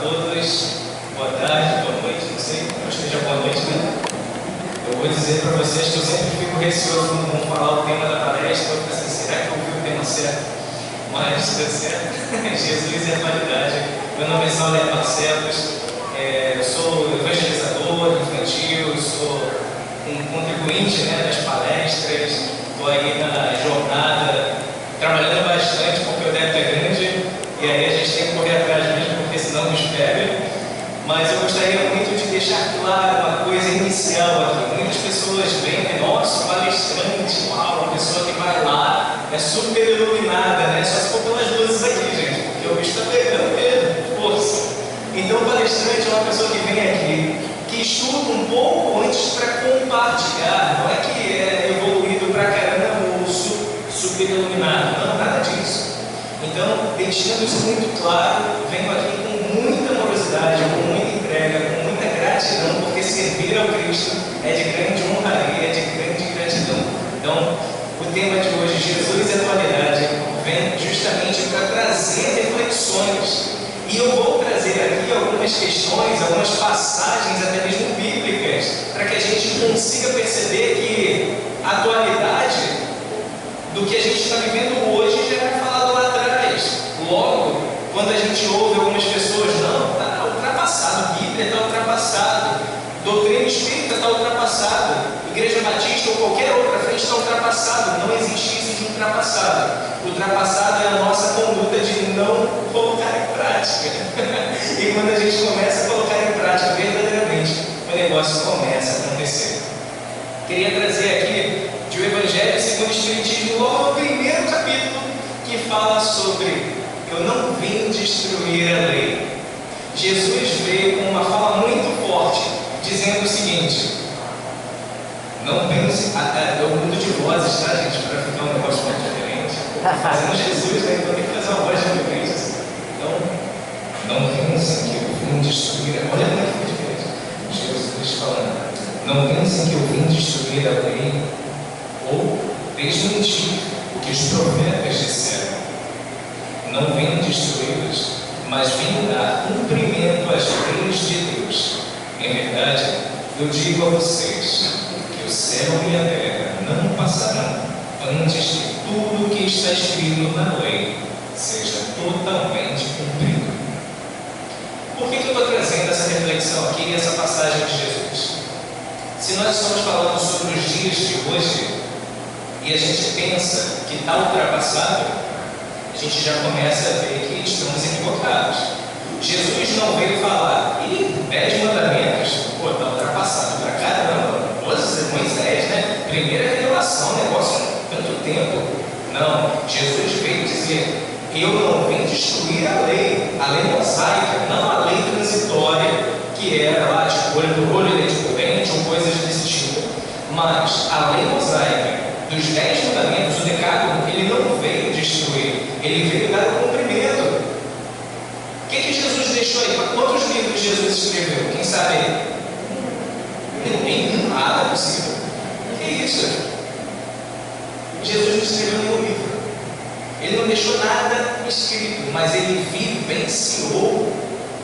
todos, boa tarde, boa noite, não sei, não esteja boa noite, né? Eu vou dizer para vocês que eu sempre fico receoso quando vão falar o tema da palestra, eu fico assim, será que eu ouvi o tema certo? Mas deu certo. Jesus é a atualidade. Meu nome é Sauler Barcelos, eu sou evangelizador infantil, sou um contribuinte, né, das palestras, estou aí na jornada, trabalhando bastante porque o débito é grande e aí a gente tem que correr atrás mesmo porque senão nos pega. Mas eu gostaria muito de deixar claro uma coisa inicial aqui. Muitas pessoas veem, nossa, palestrante, uau, uma pessoa que vai lá, é super iluminada, né? Só se for pelas luzes aqui, gente, porque o bicho está pegando mesmo, força. Então o palestrante é uma pessoa que vem aqui, que estuda um pouco antes para compartilhar, não é que é evoluído pra caramba ou super iluminado, não, nada disso. Então, deixando isso muito claro, venho aqui com muita morosidade, com muita entrega, com muita gratidão, porque servir ao Cristo é de grande honraria, é de grande gratidão. Então, o tema de hoje, Jesus e a atualidade, vem justamente para trazer reflexões. E eu vou trazer aqui algumas questões, algumas passagens, até mesmo bíblicas, para que a gente consiga perceber que a atualidade do que a gente está vivendo hoje já era falado lá atrás. Logo, quando a gente ouve algumas pessoas, não, está ultrapassado, Bíblia está ultrapassado, doutrina espírita está ultrapassado, Igreja Batista ou qualquer outra frente está ultrapassado. Não existe isso de ultrapassado. Ultrapassado é a nossa conduta de não colocar em prática. E quando a gente começa a colocar em prática verdadeiramente, o negócio começa a acontecer. Queria trazer aqui de o Evangelho segundo o Espiritismo, logo no primeiro capítulo, que fala sobre eu não vim destruir a lei. Jesus veio com uma fala muito forte, dizendo o seguinte: não pense, eu mudo de vozes, tá, gente, para ficar um negócio mais diferente. Fazendo Jesus, né? Então tem que fazer uma voz diferente. Então, não pensem que eu vim destruir. Olha como é que foi diferente. Jesus falando: não pensem que eu vim destruir a lei ou desmentir o que os profetas disseram. Não vim destruí-los, mas vim dar cumprimento às leis de Deus. Em verdade, eu digo a vocês que o céu e a terra não passarão antes que tudo o que está escrito na lei seja totalmente cumprido. Por que eu estou trazendo essa reflexão aqui e essa passagem de Jesus? Se nós estamos falando sobre os dias de hoje e a gente pensa que está ultrapassado, a gente já começa a ver que estamos equivocados. Jesus não veio falar, e 10 mandamentos, pô, está ultrapassado para caramba. Moisés, né? Primeira revelação, negócio há tanto tempo. Não, Jesus veio dizer: eu não vim destruir a lei mosaica, não a lei transitória, que era lá de olho do olho, leite do dente, ou coisas desse tipo. Mas a lei mosaica, dos 10 mandamentos, o decálogo, ele não veio destruir, ele veio dar o cumprimento. O que Jesus deixou aí? Quantos livros Jesus escreveu? Quem sabe aí? Nenhum, nada possível. Que isso? Jesus não escreveu nenhum livro. Ele não deixou nada escrito, mas ele vivenciou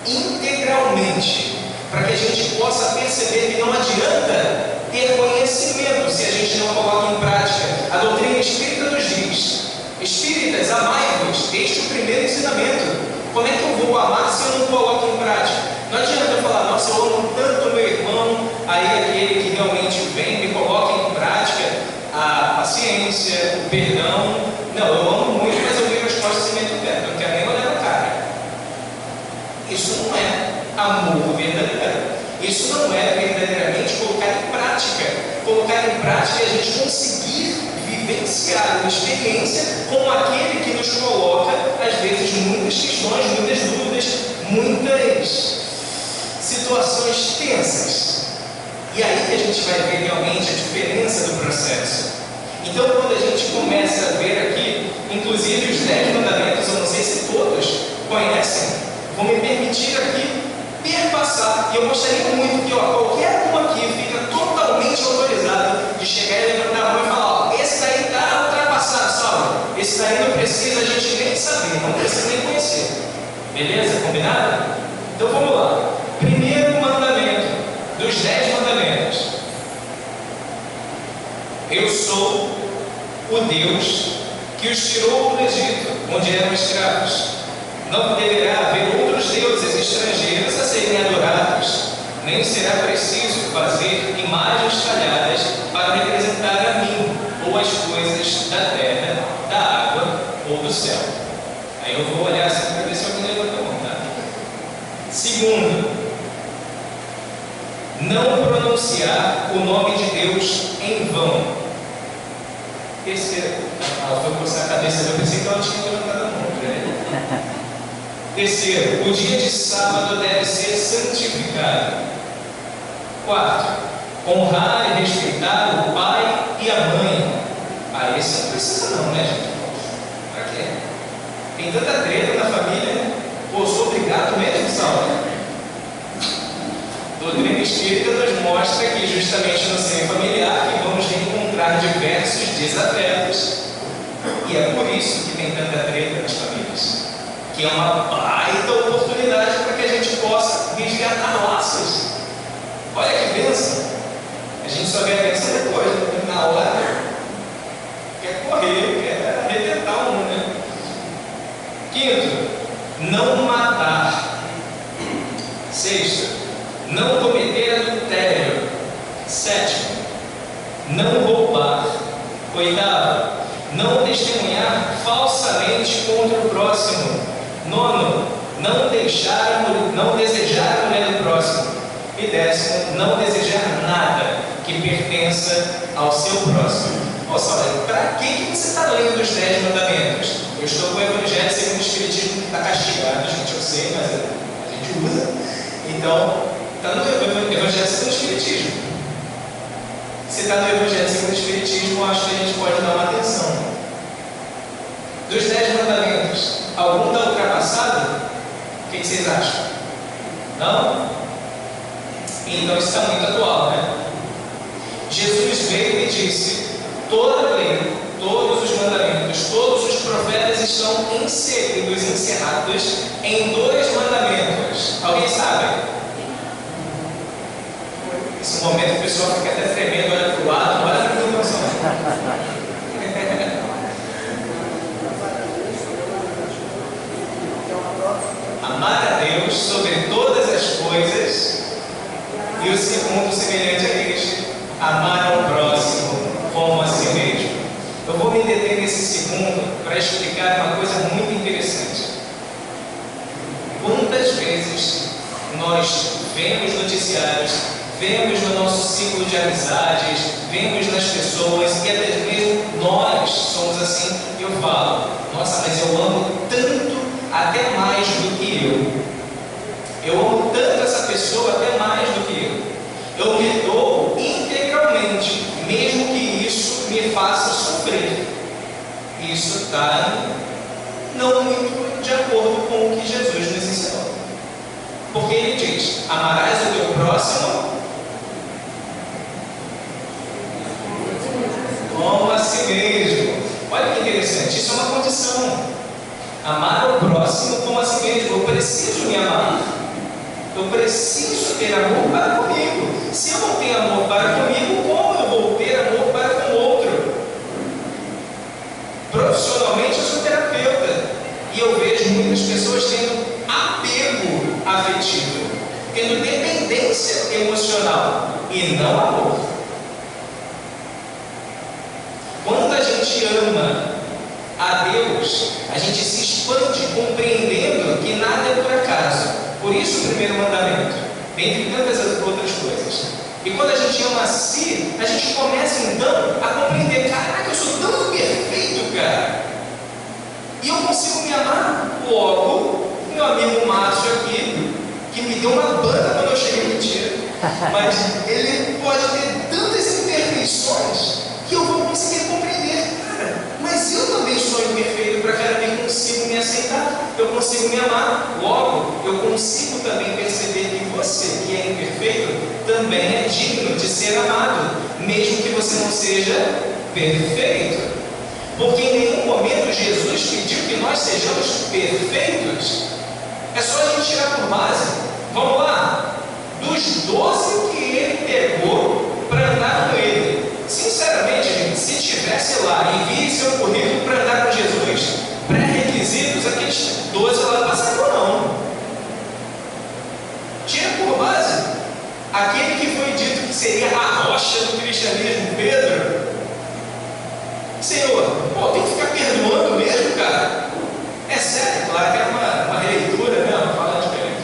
integralmente, para que a gente possa perceber que não adianta ter conhecimento se a gente não coloca em prática. A doutrina espírita nos diz: espíritas, amai-vos, este é o primeiro ensinamento. Como é que eu vou amar se eu não coloco em prática? Não adianta eu falar, nossa, eu amo tanto meu irmão, aí aquele que realmente vem me coloca em prática a paciência, o perdão. Não, eu amo muito, mas eu viro as costas e meto o pé, não quero nem olhar na cara. Isso não é amor verdadeiro. Isso não é verdadeiramente colocar em prática. Colocar em prática é a gente conseguir vivenciar uma experiência com aquele que nos coloca, às vezes, muitas questões, muitas dúvidas, muitas situações tensas. E aí que a gente vai ver realmente a diferença do processo. Então, quando a gente começa a ver aqui, inclusive os 10 mandamentos, eu não sei se todos conhecem, vou me permitir aqui perpassar, e eu gostaria muito que qualquer um aqui fica totalmente autorizado de chegar e levantar a mão e falar: esse daí está ultrapassado, sabe? Esse daí não precisa a gente nem saber, não precisa nem conhecer. Beleza? Combinado? Então o Deus que os tirou do Egito, onde eram escravos. Não deverá haver outros deuses estrangeiros a serem adorados, nem será preciso fazer imagens talhadas para representar a mim, ou as coisas da terra, da água ou do céu. Aí eu vou olhar assim para ver se alguém levantou a mão, tá? Segundo, não pronunciar o nome de Deus em vão. Terceiro, ela foi coçar a cabeça, eu pensei que ela tinha levantado a mão, né? Terceiro, o dia de sábado deve ser santificado. Quarto, honrar e respeitar o pai e a mãe. Ah, esse não precisa não, né, gente? Pra quê? Tem tanta treta na família. Pô, sou obrigado mesmo, Saulo. Doutrina espírita nos mostra que justamente no seio familiar que vamos encontrar diversos desafetos. E é por isso que tem tanta treta nas famílias. Que é uma baita oportunidade para que a gente possa resgatar laços. Olha que bênção! A gente só vê a bênção depois, na hora quer correr, quer arrebentar um, né? Quinto, não matar. Sexto, não cometer adultério. Sétimo, não roubar. Oitavo, não testemunhar falsamente contra o próximo. Nono, não desejar a mulher do próximo. E décimo, não desejar nada que pertença ao seu próximo. Ô Saulo, para que você está lendo os 10 mandamentos? Eu estou com o Evangelho segundo o Espiritismo que está castigado, gente, eu sei, mas a gente usa. Então, está no Evangelho segundo o Espiritismo. Se está no Evangelho segundo o Espiritismo, acho que a gente pode dar uma atenção. Dos 10 mandamentos, algum está ultrapassado? O que vocês acham? Não? Então isso está muito atual, né? Jesus veio e disse: toda a lei, todos os mandamentos, todos os profetas estão inseridos, encerrados em 2 mandamentos. Alguém sabe? Nesse momento o pessoal fica até tremendo, olha para o lado, olha para a informação. Amar a Deus sobre todas as coisas. E o segundo, semelhante a este, amar ao próximo como a si mesmo. Eu vou me deter nesse segundo para explicar uma coisa muito interessante. Quantas vezes nós vemos noticiários, vemos no nosso ciclo de amizades, vemos nas pessoas, e até mesmo nós somos assim, eu falo, nossa, mas eu amo tanto, até mais do que eu. Eu amo tanto essa pessoa, até mais do que eu. Eu me dou integralmente, mesmo que isso me faça sofrer. Isso está não muito de acordo com o que Jesus nos ensinou. Porque ele diz: amarás o teu próximo como a si mesmo. Olha que interessante, isso é uma condição. Amar o próximo como a si mesmo. Eu preciso me amar. Eu preciso ter amor para comigo. Se eu não tenho amor para comigo, como eu vou ter amor para com o outro? Profissionalmente, eu sou terapeuta. E eu vejo muitas pessoas tendo apego afetivo, tendo dependência emocional e não amor. Quando a gente ama a Deus, a gente se expande compreendendo que nada é por acaso. Por isso o primeiro mandamento, dentre tantas outras coisas. E quando a gente ama a si, a gente começa então a compreender: caraca, eu sou tão perfeito, cara. E eu consigo me amar. Logo, meu amigo Márcio aqui, que me deu uma banda quando eu cheguei no dia, mas ele pode ter tantas imperfeições que eu vou conseguir compreender. Mas eu também sou imperfeito para que eu consigo me aceitar, eu consigo me amar. Logo, eu consigo também perceber que você, que é imperfeito, também é digno de ser amado, mesmo que você não seja perfeito. Porque em nenhum momento Jesus pediu que nós sejamos perfeitos. É só a gente tirar por base. Vamos lá. Dos 12 que ele pegou para andar com ele, sinceramente, gente, se tivesse lá em seria a rocha do cristianismo, Pedro. Senhor, tem que ficar perdoando mesmo, cara? É sério, claro que é uma releitura, né? Uma fala diferente.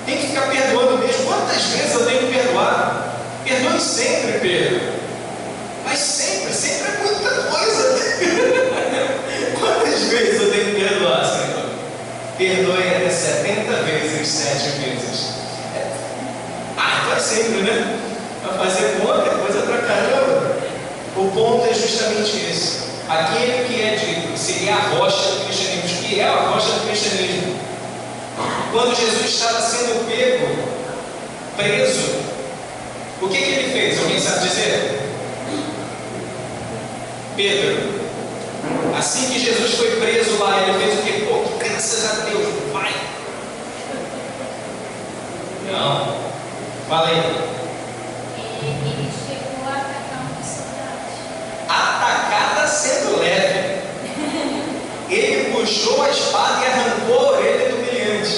Tem que ficar perdoando mesmo. Quantas vezes eu tenho que perdoar? Perdoe sempre, Pedro. Mas sempre é muita coisa. Quantas vezes eu tenho que perdoar, Senhor? Perdoe até 70 vezes, 7 vezes. Então é sempre, né? Vai fazer conta, é coisa pra caramba. O ponto é justamente esse. Aquele que é dito seria a rocha do cristianismo, que é a rocha do cristianismo. Quando Jesus estava sendo pego, preso, o que ele fez? Alguém sabe dizer? Pedro, assim que Jesus foi preso lá, ele fez o quê? Graças a Deus, vai! Não. Fala aí. Ele chegou a atacar uma sociedade. Atacada sendo leve. Ele puxou a espada e arrancou a orelha do humilhante.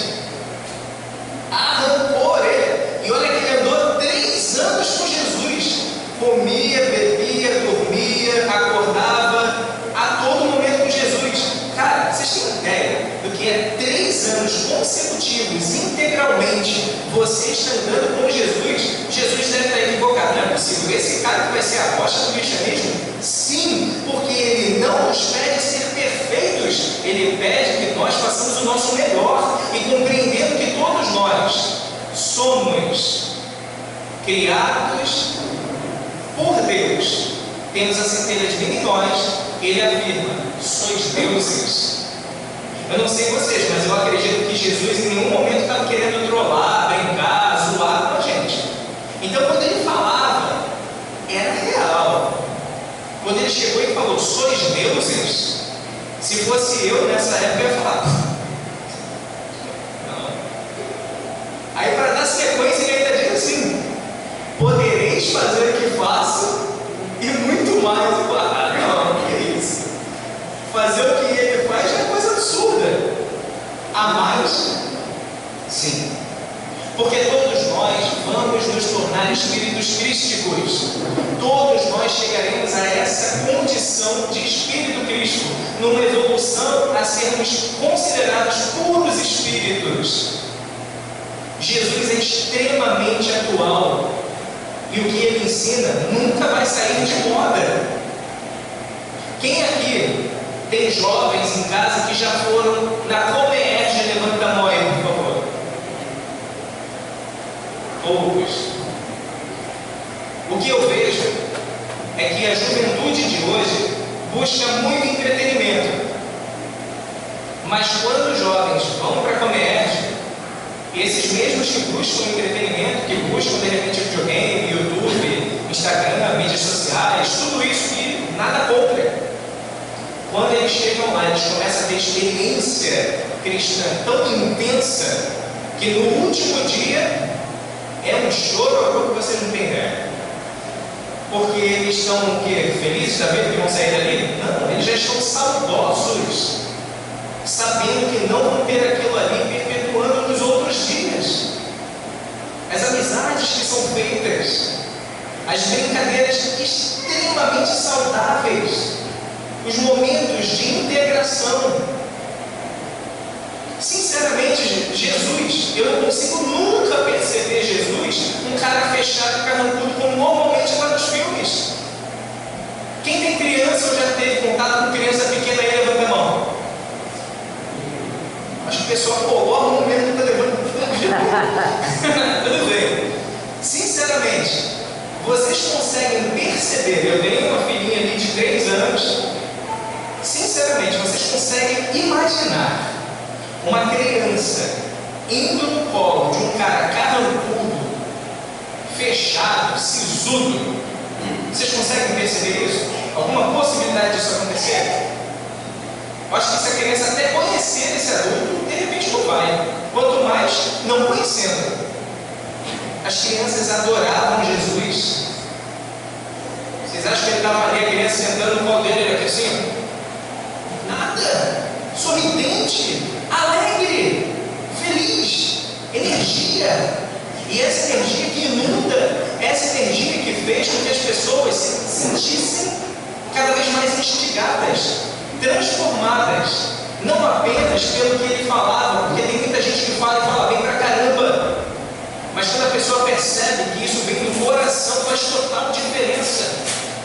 Arrancou a orelha. E olha que ele andou 3 anos com Jesus. Comia, bebia, dormia, acordava a todo momento com Jesus. Cara, vocês têm ideia do que é 3 anos consecutivos, integralmente, você está andando com Jesus? Jesus deve estar equivocado, não é possível. Esse cara que vai ser a rocha do cristianismo? Sim, porque ele não nos pede ser perfeitos, ele pede que nós façamos o nosso melhor e compreendendo que todos nós somos criados por Deus, temos a centelha divina em nós. Ele afirma: sois deuses. Eu não sei vocês, mas eu acredito que Jesus em nenhum momento estava querendo trollar, brincar, zoar com a gente. Então quando ele falava, era real. Quando ele chegou e falou: sois deuses, se fosse eu nessa época eu ia falar: não. Aí para dar sequência ele ainda diz assim: podereis fazer o que faço e muito mais. Não, que é isso? Fazer o que ele faz é coisa absurda. A mais? Sim. Porque todos nós vamos nos tornar espíritos crísticos. Todos nós chegaremos a essa condição de espírito crístico, numa evolução a sermos considerados puros espíritos. Jesus é extremamente atual. E o que ele ensina nunca vai sair de moda. Quem aqui tem jovens em casa que já foram na Comerge? Levanta a mão aí, por favor. Poucos. O que eu vejo é que a juventude de hoje busca muito entretenimento. Mas quando os jovens vão para a Comerge, esses mesmos que buscam entretenimento, que buscam de repente videogame, YouTube, Instagram, mídias sociais, tudo isso que nada contra. Quando eles chegam lá, eles começam a ter experiência cristã tão intensa que no último dia é um choro que vocês não têm ideia. Porque eles estão o quê? Felizes da vida que vão sair dali? Não, eles já estão saudosos, sabendo que não vão ter aquilo ali perpetuando nos outros dias. As amizades que são feitas, as brincadeiras extremamente saudáveis, os momentos de integração. Sinceramente, Jesus, eu não consigo nunca perceber Jesus um cara fechado e carrancudo como normalmente lá nos filmes. Quem tem criança ou já teve contato com criança pequena aí, levanta a mão. Acho que o pessoal o momento está levando tudo bem. Sinceramente, vocês conseguem perceber? Eu tenho uma filhinha ali de 3 anos. Sinceramente, vocês conseguem imaginar uma criança indo no colo de um cara carrancudo, fechado, sisudo? Vocês conseguem perceber isso? Alguma possibilidade disso acontecer? Eu acho que se a criança até conhecer esse adulto, de repente não vai. Quanto mais não conhecendo. As crianças adoravam Jesus. Vocês acham que ele estava ali, a criança sentando no colo dele, ele aqui assim? Nada. Sorridente, alegre, feliz, energia. E essa energia que inunda essa energia que fez com que as pessoas se sentissem cada vez mais instigadas, transformadas, não apenas pelo que ele falava, porque tem muita gente que fala e fala bem pra caramba, mas quando a pessoa percebe que isso vem do coração, faz total diferença.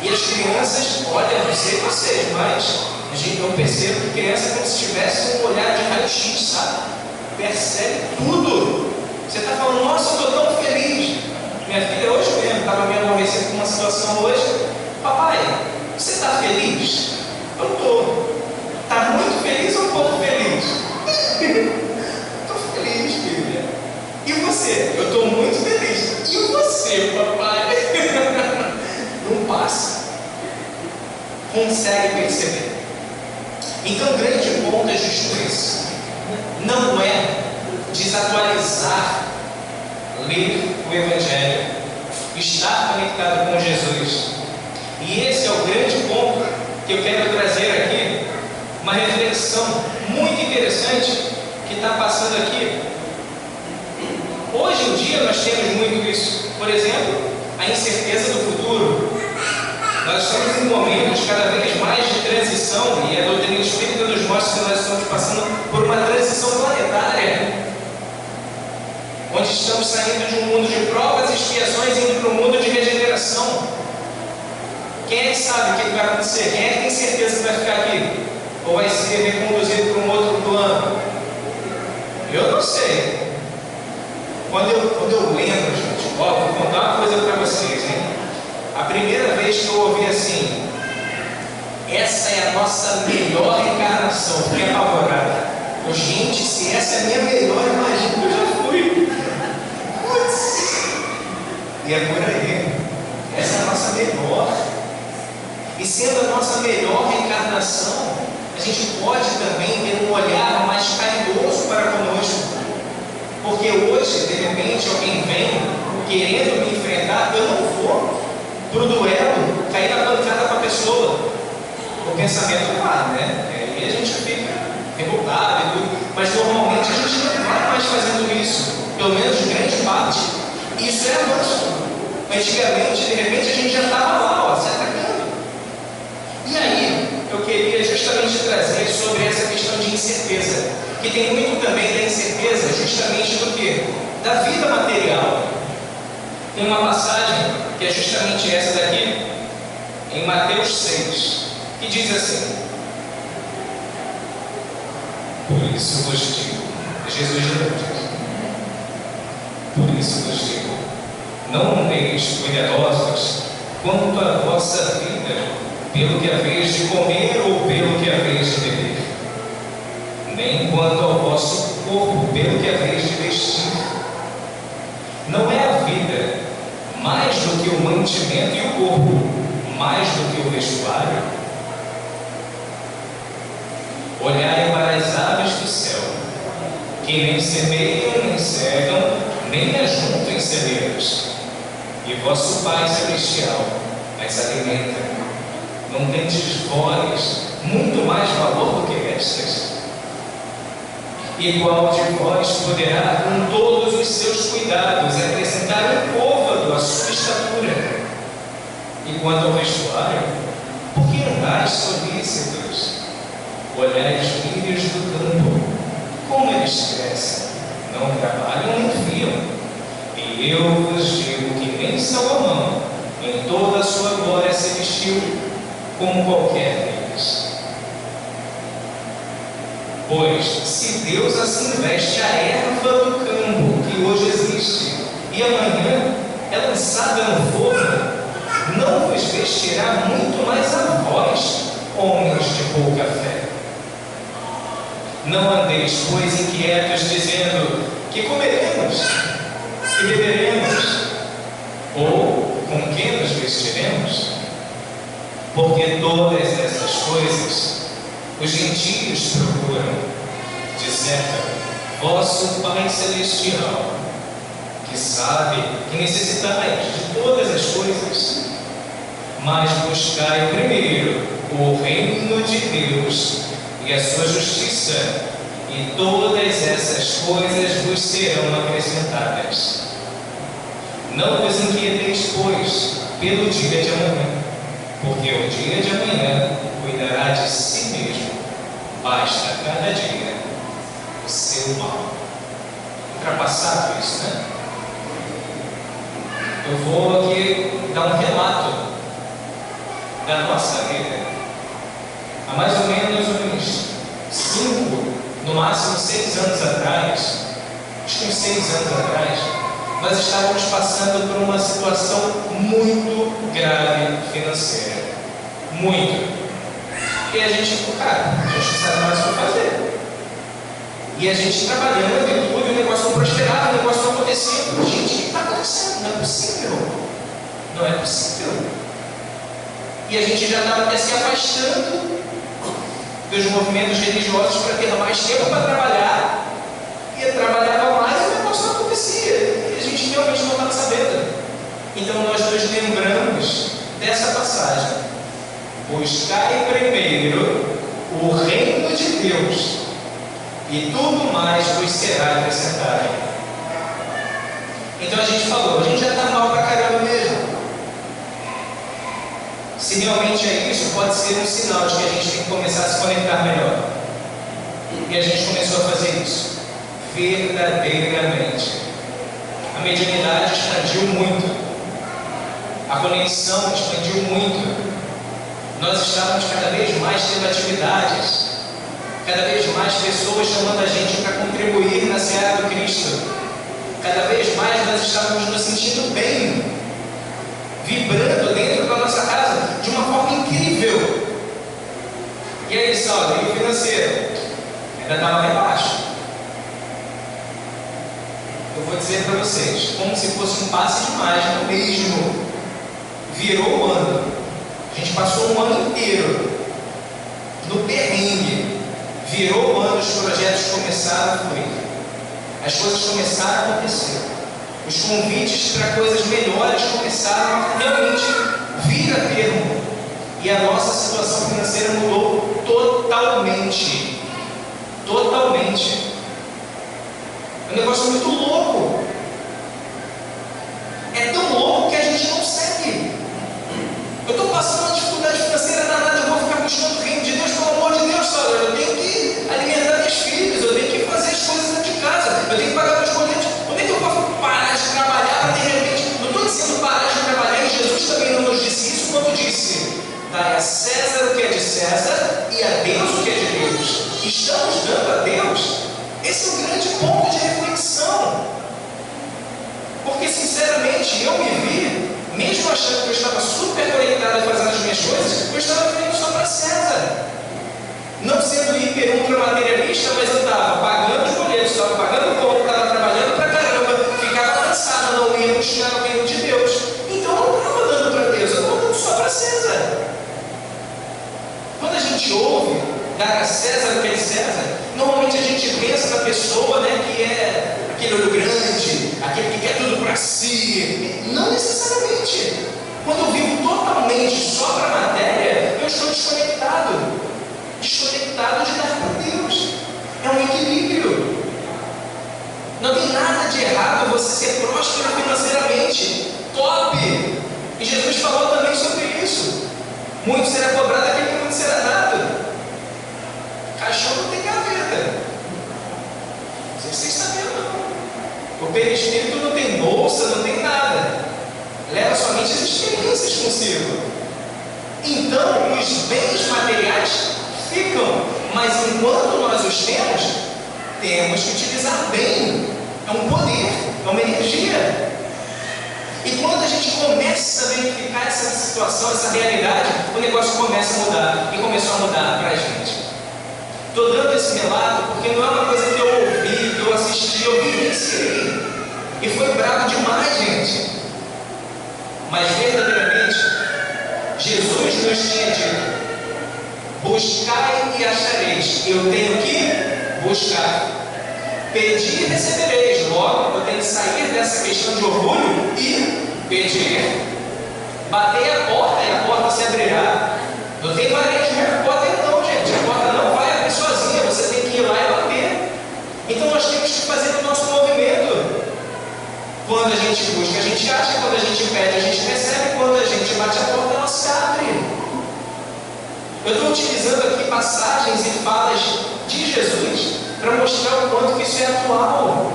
E as crianças, olha, não sei vocês, mas eu percebo que criança é como se tivesse um olhar de raio-x, sabe? Percebe tudo. Você está falando, nossa, eu estou tão feliz. Minha filha hoje mesmo estava me aborrecendo com uma situação hoje. Papai, você está feliz? Eu estou. Está muito feliz ou um pouco feliz? Estou feliz, filha. E você? Eu estou muito feliz. E você, papai? Não passa. Consegue perceber. Então, o grande ponto é justo esse. Não é desatualizar, ler o Evangelho, estar conectado com Jesus. E esse é o grande ponto que eu quero trazer aqui, uma reflexão muito interessante que está passando aqui. Hoje em dia nós temos muito isso. Por exemplo, a incerteza do futuro. Nós estamos em momentos cada vez mais de transição, e a doutrina espírita nos mostra que nós estamos passando por uma transição planetária, onde estamos saindo de um mundo de provas e expiações e indo para um mundo de regeneração. Quem é que sabe o que vai acontecer? Quem é que tem certeza que vai ficar aqui? Ou vai ser reconduzido para um outro plano? Eu não sei. Quando eu lembro, gente, vou contar uma coisa para vocês, hein? A primeira vez que eu ouvi assim, essa é a nossa melhor encarnação, fiquei apavorada. Gente, se essa é a minha melhor, imagina que eu já fui. Putz! E é por aí. Essa é a nossa melhor. E sendo a nossa melhor reencarnação, a gente pode também ter um olhar mais caridoso para conosco. Porque hoje, de repente, alguém vem querendo me enfrentar, eu não vou para o duelo, cair na pancada com a pessoa. O pensamento vai, né? E a gente fica revoltado e tudo. Mas normalmente a gente não vai mais fazendo isso. Pelo menos grande parte. Isso é avanço. Antigamente, de repente, a gente já estava lá, ó, se atacando. E aí, eu queria justamente trazer sobre essa questão de incerteza. Que tem muito também da incerteza, justamente do quê? Da vida material. Tem uma passagem que é justamente essa daqui, em Mateus 6, que diz assim: por isso vos digo, Jesus diz, por isso vos digo, não andeis cuidadosos quanto à vossa vida, pelo que haveis de comer ou pelo que haveis de beber, nem quanto ao vosso corpo, pelo que haveis de vestir. Não é a vida mais do que o mantimento e o corpo mais do que o vestuário? Olhai para as aves do céu, que nem semeiam, nem cegam, nem ajuntam em celeiros, e vosso Pai Celestial as alimenta. Não tendes vós muito mais valor do que estas? E qual de vós poderá, com todos os seus cuidados, acrescentar um côvado à sua estatura? E quanto ao vestuário, por que andais solícitos? Olhai os lírios do campo, como eles crescem, não trabalham nem fiam. E eu vos digo que nem Salomão, em toda a sua glória, se vestiu como qualquer deles. Pois, se Deus assim veste a erva do campo, que hoje existe, e amanhã é lançada no forno, não vos vestirá muito mais a vós, homens de pouca fé. Não andeis, pois, inquietos, dizendo: que comeremos, que beberemos, ou com que nos vestiremos? Porque todas essas coisas os gentios procuram. De certo, vosso Pai Celestial, que sabe que necessitais de todas as coisas, mas buscai primeiro o reino de Deus e a sua justiça, e todas essas coisas vos serão acrescentadas. Não vos inquieteis, pois, pelo dia de amanhã, porque o dia de amanhã cuidará de si mesmo. Basta cada dia o seu mal. Ultrapassado isso, né? Eu vou aqui dar um relato da nossa vida. Há mais ou menos uns 5, no máximo 6 anos atrás, acho que uns 6 anos atrás, nós estávamos passando por uma situação muito grave financeira. Muito. E a gente não sabe mais o que fazer. E a gente trabalhando, e tudo, e o negócio não prosperava, o negócio não acontecia. Gente, o que está acontecendo? Não é possível. Não é possível. E a gente já estava até se afastando dos movimentos religiosos para ter mais tempo para trabalhar. E trabalhava mais e o negócio não acontecia. E a gente realmente não estava sabendo. Então nós nos lembramos dessa passagem. Buscai primeiro o reino de Deus, e tudo mais vos será acrescentado. Então a gente falou, a gente já está mal pra caramba mesmo. Se realmente é isso, pode ser um sinal de que a gente tem que começar a se conectar melhor. E a gente começou a fazer isso verdadeiramente. A mediunidade expandiu muito, a conexão expandiu muito. Nós estávamos cada vez mais tendo atividades, cada vez mais pessoas chamando a gente para contribuir na seara do Cristo. Cada vez mais nós estávamos nos sentindo bem, vibrando dentro da nossa casa de uma forma incrível. E aí, Saulo, e o financeiro? Ainda estava lá embaixo. Eu vou dizer para vocês, como se fosse um passe de mágica mesmo. Virou o ano. A gente passou um ano inteiro no perrengue. Virou o ano, os projetos começaram a fluir. As coisas começaram a acontecer. Os convites para coisas melhores começaram a realmente vir a termo. E a nossa situação financeira mudou totalmente. Totalmente. É um negócio muito louco. É tão louco que a gente não segue. Eu estou passando uma dificuldade financeira danada, eu vou ficar buscando o reino de Deus, pelo amor de Deus, Saulo. Eu tenho que alimentar meus filhos, eu tenho que fazer as coisas dentro de casa, eu tenho que pagar meus boletos. Como é que eu posso parar de trabalhar para de repente? Não estou dizendo parar de trabalhar, e Jesus também não nos disse isso quando disse: dai a César o que é de César e a Deus o que é de Deus. Estamos dando a Deus? Esse é um grande ponto de reflexão. Porque sinceramente eu me vi, mesmo achando que eu estava super conectado fazendo as minhas coisas, eu estava vivendo só para César. Não sendo hiper ultra materialista, mas eu estava pagando os boletos, estava pagando o conto, estava trabalhando para caramba, ficava cansado, não ia buscar o reino de Deus. Então eu não estava dando para Deus, eu estava dando só para César. Quando a gente ouve dar a César o que é de César, normalmente a gente pensa na pessoa, né, que é aquele olho grande, aquele que quer tudo para si. Não necessariamente. Quando eu vivo totalmente só para a matéria, eu estou desconectado. Desconectado de dar para Deus. É um equilíbrio. Não tem nada de errado você ser próspero financeiramente. Top! E Jesus falou também sobre isso. Muito será cobrado, aquele que muito será dado. Cachorro não tem gaveta. Não sei se vocês estão vendo, não. O perispírito não tem bolsa, não tem nada. Leva somente as experiências consigo. Então, os bens materiais ficam, mas enquanto nós os temos, temos que utilizar bem. É um poder, é uma energia. E quando a gente começa a verificar essa situação, essa realidade, o negócio começa a mudar. E começou a mudar para a gente. Estou dando esse relato porque não é uma coisa que eu ouvi, que eu assisti, eu vivenciei. E foi bravo demais, gente. Mas verdadeiramente, Jesus nos tinha dito: buscai e achareis. Eu tenho que buscar. Pedir e recebereis. Logo, eu tenho que sair dessa questão de orgulho e pedir. Bater a porta e a porta se abrirá. Não tem parede de a porta não, gente. A porta não vai abrir sozinha. Você tem que ir lá e bater. Então nós temos que fazer o nosso movimento. Quando a gente busca, a gente acha. Quando a gente pede, a gente recebe. Quando a gente bate a porta, ela se abre. Eu estou utilizando aqui passagens e falas de Jesus para mostrar o quanto que isso é atual.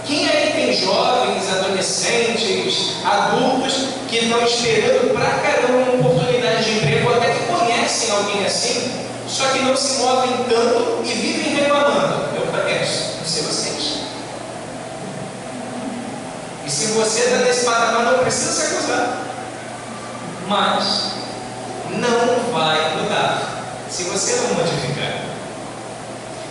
Quem aí tem jovens, adolescentes, adultos que estão esperando pra caramba uma oportunidade de emprego, ou até que conhecem alguém assim, só que não se movem tanto e vivem reclamando? Eu conheço, não sei vocês. E se você está nesse patamar, não precisa se acusar. Mas não vai mudar se você não modificar.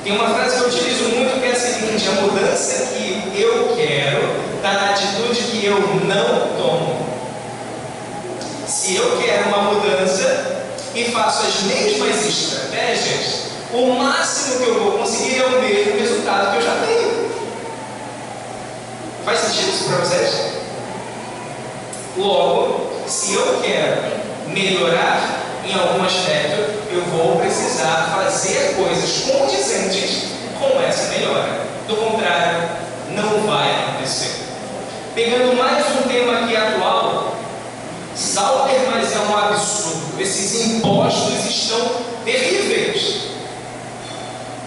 Tem uma frase que eu utilizo muito que é a seguinte: a mudança que eu quero está na atitude que eu não tomo. Se eu quero uma mudança e faço as mesmas estratégias, o máximo que eu vou conseguir é o mesmo resultado que eu já tenho. Faz sentido isso para vocês? Logo, se eu quero melhorar em algum aspecto, eu vou precisar fazer coisas condizentes com essa melhora. Do contrário, não vai acontecer. Pegando mais um tema aqui atual, Sauber, mas é um absurdo. Esses impostos estão terríveis.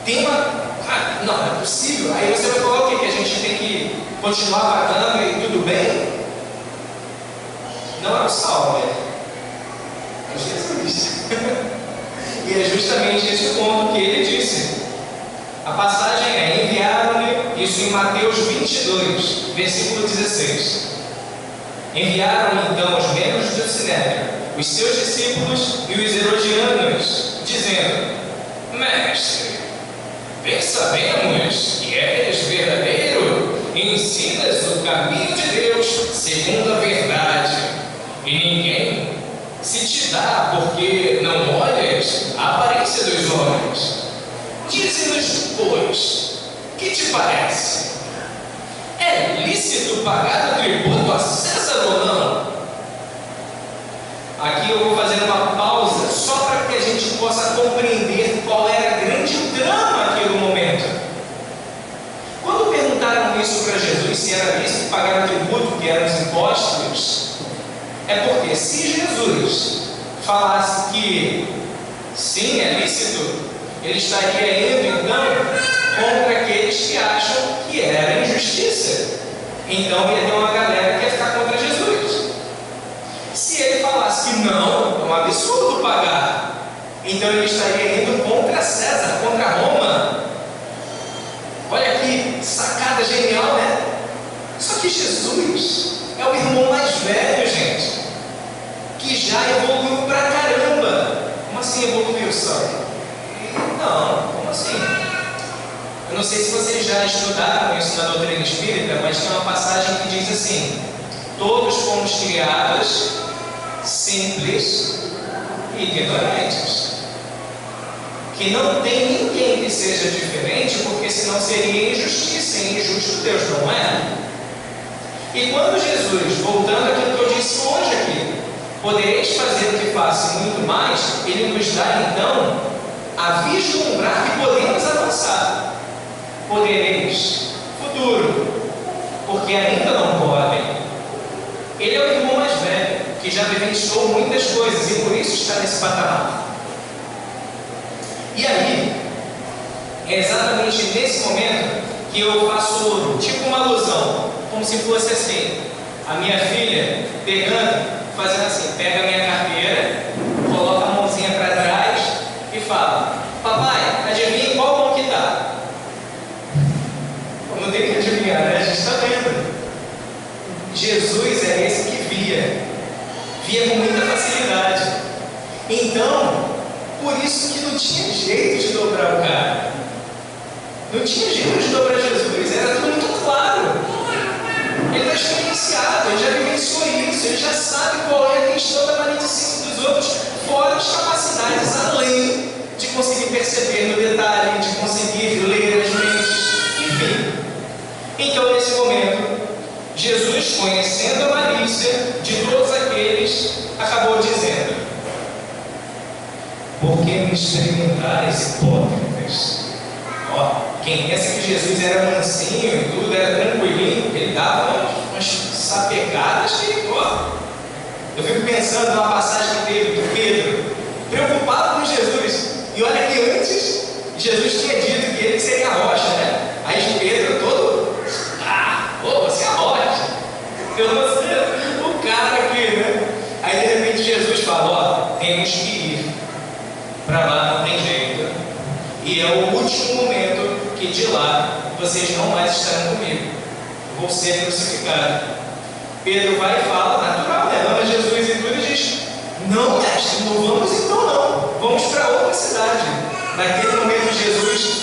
Tem uma... não é possível. Aí você vai falar o quê? Que a gente tem que continuar pagando e tudo bem? Não é o Sauber, é Jesus. E é justamente esse o ponto que ele disse. A passagem é: enviaram-lhe, isso em Mateus 22, versículo 16. Enviaram então os membros do Sinédrio, os seus discípulos e os herodianos, dizendo: Mestre, bem sabemos que és verdadeiro e ensinas o caminho de Deus segundo a verdade, e ninguém se te dá porque não olhas a aparência dos homens. Dize-nos, pois, que te parece? É lícito pagar o tributo a César ou não? Aqui eu vou fazer uma pausa só para que a gente possa compreender qual era a grande trama aqui do momento. Quando perguntaram isso para Jesus, se era lícito pagar o tributo, que eram os impostos, é porque se Jesus falasse que sim, é lícito, ele estaria indo então contra aqueles que acham que era injustiça. Então ia ter uma galera que ia ficar contra Jesus. Se ele falasse que não, é um absurdo pagar, então ele estaria indo contra César, contra Roma. Olha que sacada genial, né? Só que Jesus é o irmão mais velho, gente, que já evoluiu pra caramba. Como assim evoluiu, sabe? Não, como assim? Eu não sei se vocês já estudaram isso na doutrina espírita, mas tem uma passagem que diz assim: todos fomos criados simples e ignorantes. Que não tem ninguém que seja diferente, porque senão seria injustiça, e injusto Deus não é. E quando Jesus, voltando àquilo que eu disse hoje aqui, podereis fazer o que faço muito mais, ele nos dá então a vislumbrar que podemos avançar. Podereis, futuro, porque ainda não podem. Ele é o irmão mais velho, que já vivenciou muitas coisas e por isso está nesse patamar. E aí, é exatamente nesse momento que eu faço tipo uma alusão, como se fosse assim, a minha filha pegando, fazendo assim, pega a minha carteira, coloca a mãozinha para trás e fala: papai, adivinha qual mão que está? Não tem que adivinhar, né? A gente está vendo. Jesus é esse que via com muita facilidade. Então, por isso que não tinha jeito de dobrar o cara. Não tinha jeito de dobrar Jesus, era tudo muito claro. Ele está experienciado, ele já vivenciou isso, ele já sabe qual é a questão da maledicência dos outros, fora as capacidades além de conseguir perceber no detalhe, de conseguir ler as mentes, enfim. Então, nesse momento, Jesus, conhecendo a malícia de todos aqueles, acabou dizendo: por que me experimentais, hipócritas? Ó, Quem pensa que Jesus era mansinho e tudo, era tranquilinho, ele dava umas sapecadas que, ó. Eu fico pensando numa passagem que teve do Pedro, preocupado com Jesus. E olha que antes, Jesus tinha dito que ele seria a rocha, né? Aí Pedro todo, você é a rocha. O cara aqui, né? Aí de repente Jesus fala, temos que ir. Para lá não tem jeito. E é o último momento que de lá vocês não mais estarão comigo. Eu vou ser crucificado. Pedro vai e fala, natural, né? Ama Jesus e tudo, e diz: não, mestre, não vamos então não. Vamos para outra cidade. Naquele momento Jesus,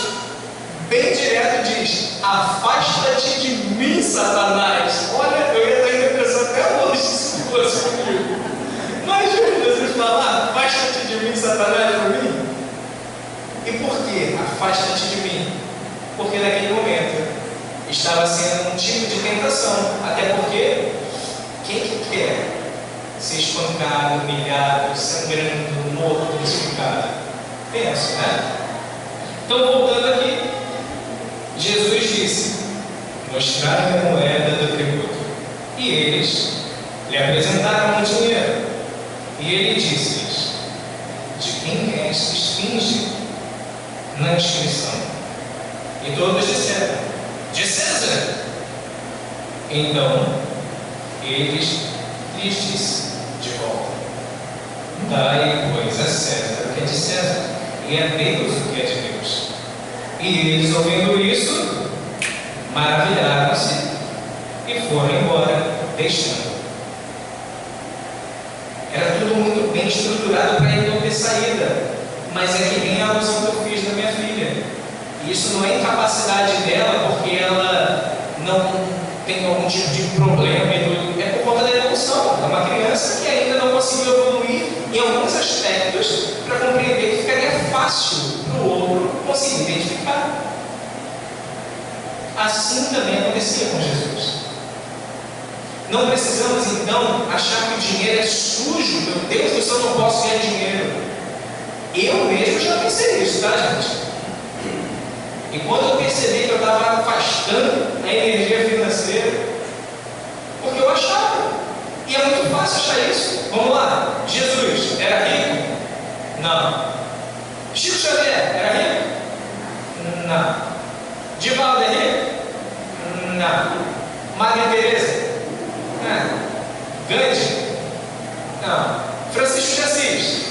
bem direto, diz: afasta-te de mim, Satanás. Olha, eu ia estar indo pensar até hoje se fosse comigo. Mas Jesus fala: afasta-te de mim, Satanás, para mim. E por que afasta-te de mim? Porque naquele momento estava sendo um tipo de tentação. Até porque, quem que quer ser espancado, humilhado, sangrando, morto, crucificado? Pensa, né? Então, voltando aqui, Jesus disse: mostrai-me a moeda do tributo. E eles lhe apresentaram o dinheiro. E ele disse-lhes: de quem é estes finge na inscrição? E todos disseram: de César. Então eles lhes disse de volta: dai, pois, a César o que é de César, e a Deus o que é de Deus. E eles, ouvindo isso, maravilharam-se e foram embora, deixando. Era tudo muito bem estruturado para ele não ter saída. Mas é que nem a alusão que eu fiz da minha filha. Isso não é incapacidade dela porque ela não tem algum tipo de problema e tudo. É por conta da evolução. É uma criança que ainda não conseguiu evoluir em alguns aspectos para compreender que ficaria fácil para o outro conseguir identificar. Assim também acontecia com Jesus. Não precisamos então achar que o dinheiro é sujo. Meu Deus do céu, eu não posso ganhar dinheiro. Eu mesmo já pensei isso, tá, gente? E quando eu percebi que eu estava afastando a energia financeira, porque eu achava. E é muito fácil achar isso. Vamos lá. Jesus era rico? Não. Chico Xavier era rico? Não. Divaldo é rico? Não. Madre Teresa? Gandhi? Não. Francisco de Assis?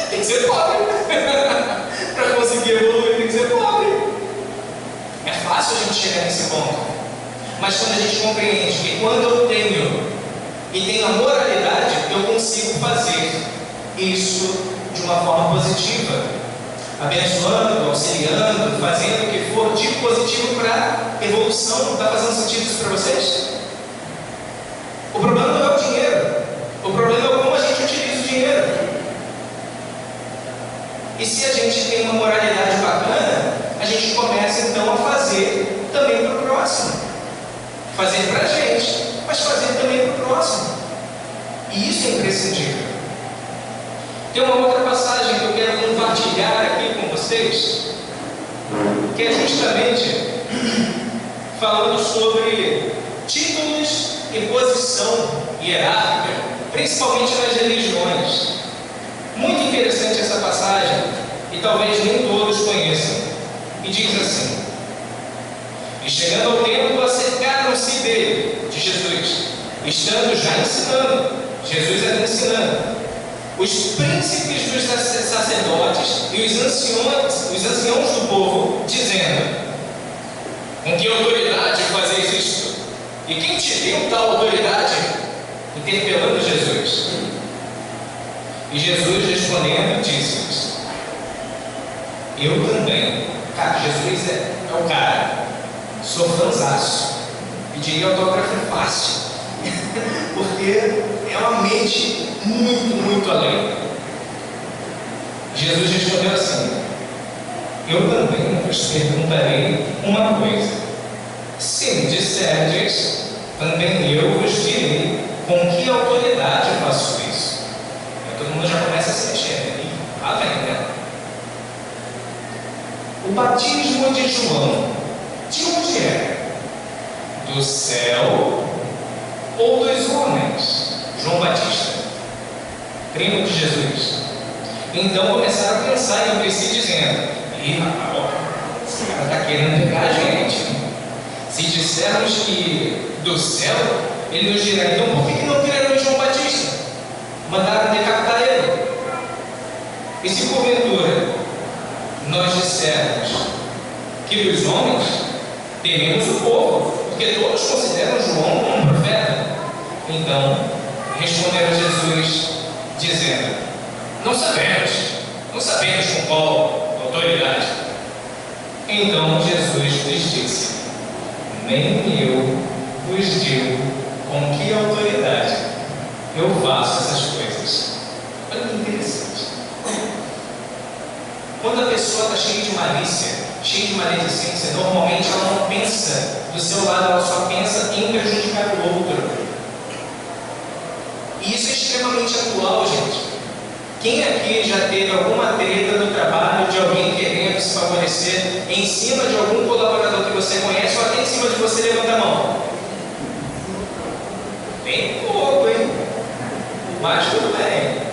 Tem que ser pobre. Para conseguir evoluir tem que ser pobre. É fácil a gente chegar nesse ponto. Mas quando a gente compreende que quando eu tenho e tenho a moralidade, eu consigo fazer isso de uma forma positiva, abençoando, auxiliando, fazendo o que for de positivo para evolução. Está fazendo sentido isso para vocês? O problema não é o dinheiro. O problema é como a gente utiliza o dinheiro. E se a gente tem uma moralidade bacana, a gente começa então a fazer também para o próximo. Fazer para a gente, mas fazer também para o próximo. E isso é imprescindível. Tem uma outra passagem que eu quero compartilhar aqui com vocês, que é justamente falando sobre títulos e posição hierárquica, principalmente nas religiões. Muito interessante essa passagem, e talvez nem todos conheçam. E diz assim: e chegando ao templo, acercaram-se dele, de Jesus, estando já ensinando. Jesus era ensinando. Os príncipes dos sacerdotes e os anciãos do povo, dizendo: com que autoridade fazeis isto? E quem te deu tal autoridade? Interpelando Jesus. E Jesus respondendo, disse-lhes: eu também. Cara, Jesus é o cara. Sou fãzaço. Pediria autógrafo fácil. Porque é uma mente muito além. Jesus respondeu assim: eu também vos perguntarei uma coisa. Se me disserdes, também eu vos direi com que autoridade eu faço isso. Aí todo mundo já começa a se mexer. Lá vem, né? batismo de João, de onde é? Do céu ou dos homens? João Batista, primo de Jesus. Então começaram a pensar entre si, dizendo: ih, rapaz, esse cara está querendo pegar a gente. Se dissermos que do céu, ele nos dirá: então por que não creram em João Batista? Mandaram decapitar ele. E se porventura nós dissermos que os homens, tememos o povo, porque todos consideram João como um profeta. Então responderam Jesus, dizendo: não sabemos com qual autoridade. Então Jesus lhes disse: nem eu vos digo com que autoridade eu faço essas coisas. Olha que interessante. Quando a pessoa está cheia de malícia, cheia de maledicência, normalmente ela não pensa do seu lado, ela só pensa em prejudicar o outro. E isso é extremamente atual, gente. Quem aqui já teve alguma treta no trabalho de alguém querendo se favorecer em cima de algum colaborador que você conhece, ou até em cima de você? Levanta a mão. Tem pouco, hein? Mas tudo bem.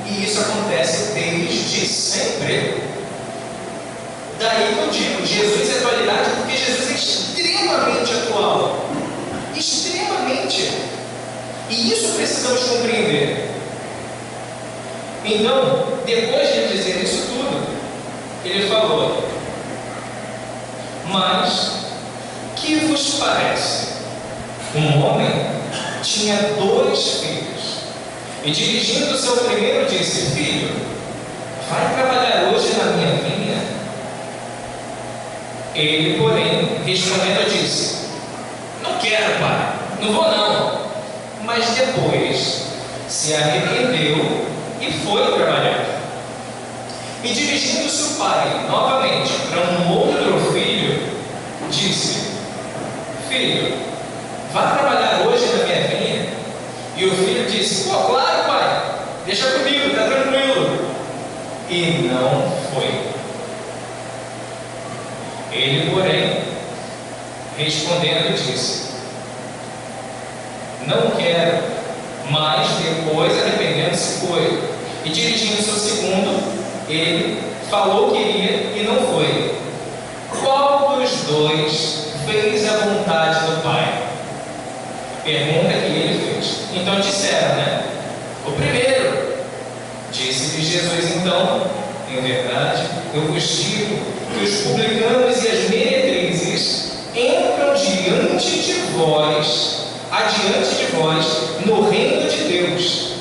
E isso acontece desde sempre. Daí que eu digo, Jesus é atualidade, porque Jesus é extremamente atual. Extremamente. E isso precisamos compreender. Então, depois de ele dizer isso tudo, ele falou: mas que vos parece? Um homem tinha 2 filhos, e dirigindo-se ao primeiro disse: filho, vai trabalhar hoje na minha vinha? Ele, porém, respondendo, disse: não quero, pai, não vou não. Mas depois se arrependeu e foi trabalhar. E dirigindo-se o pai novamente para um outro filho, disse: filho, vá trabalhar hoje na minha vinha? E o filho disse: pô, claro, pai, deixa comigo, está tranquilo. E não foi. Ele, porém, respondendo, disse: não quero. Mas depois, arrependendo-se, foi. E dirigindo-se ao segundo, ele falou que iria e não foi. Qual dos 2 fez a vontade do pai? Pergunta que ele fez. Então disseram, né? O primeiro. Disse-lhe Jesus então: em verdade, eu vos digo que os publicanos e as meretrizes entram adiante de vós, no reino de Deus.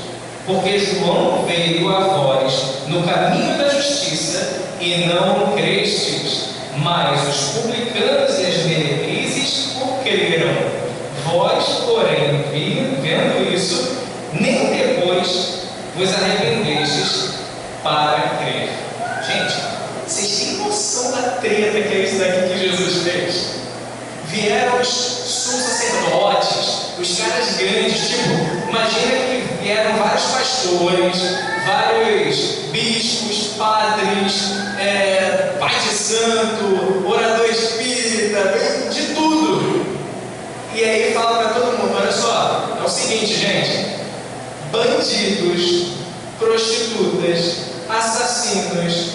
Porque João veio a vós no caminho da justiça e não crestes, mas os publicanos e as meretrizes o creram. Vós, porém, vendo isso, nem depois vos arrependestes para crer. Gente, vocês têm noção da treta que é isso daqui que Jesus fez? Vieram os sumos sacerdotes, os caras grandes, tipo, imagina que vieram vários pastores, vários bispos, padres, pai de santo, orador espírita, de tudo. E aí fala para todo mundo: olha só, é o seguinte, gente, bandidos, prostitutas, assassinos,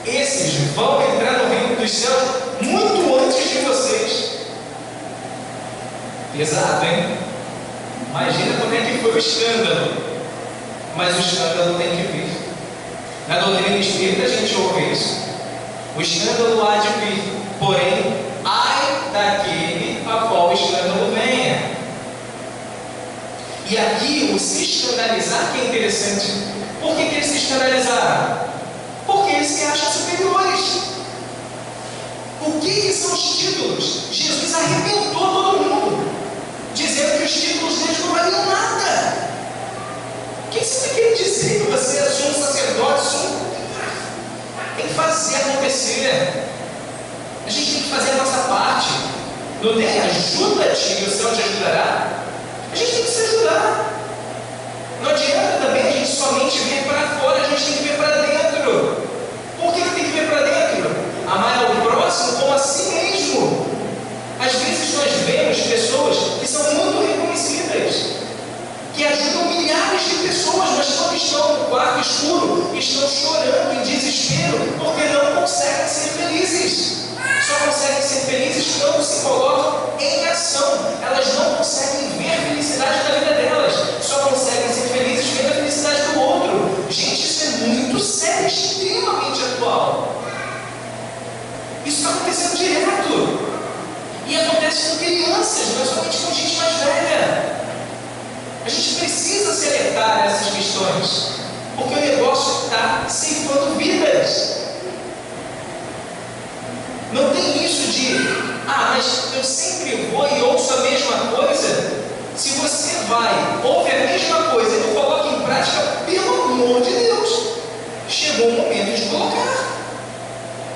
esses vão entrar no reino dos céus muito antes de vocês. Pesado, hein? Imagina como é que foi o escândalo. Mas o escândalo tem que vir. Na doutrina espírita a gente ouve isso. O escândalo há de vir, porém, ai daquele a qual o escândalo venha. E aqui o se escandalizar que é interessante. Por que eles se escandalizaram? Porque eles se acham superiores. O que são os títulos? Jesus arrebentou todo mundo, dizendo que os títulos deles não valiam nada. O que você está querendo dizer? Que você é um sacerdote? Tem que fazer acontecer. A gente tem que fazer a nossa parte. Não tem? Ajuda-te e o céu te ajudará. A gente tem que se ajudar. Não adianta também a gente somente ver para fora, a gente tem que ver para dentro. Por que tem acontece com crianças, não é somente com gente mais velha. A gente precisa se alertar a essas questões, porque o negócio está ceifando vidas. Não tem isso de, mas eu sempre vou e ouço a mesma coisa. Se você vai, ouve a mesma coisa e não coloca em prática, pelo amor de Deus, chegou o momento de colocar.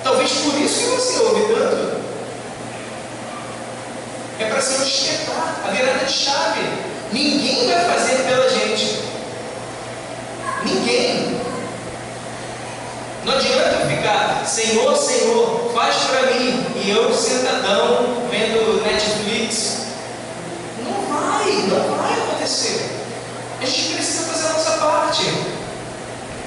Talvez por isso que você ouve tanto. É para ser o despertar, a virada de chave. Ninguém vai fazer pela gente. Ninguém. Não adianta eu ficar, Senhor, Senhor, faz para mim, e eu sentadão, vendo Netflix. Não vai acontecer. A gente precisa fazer a nossa parte.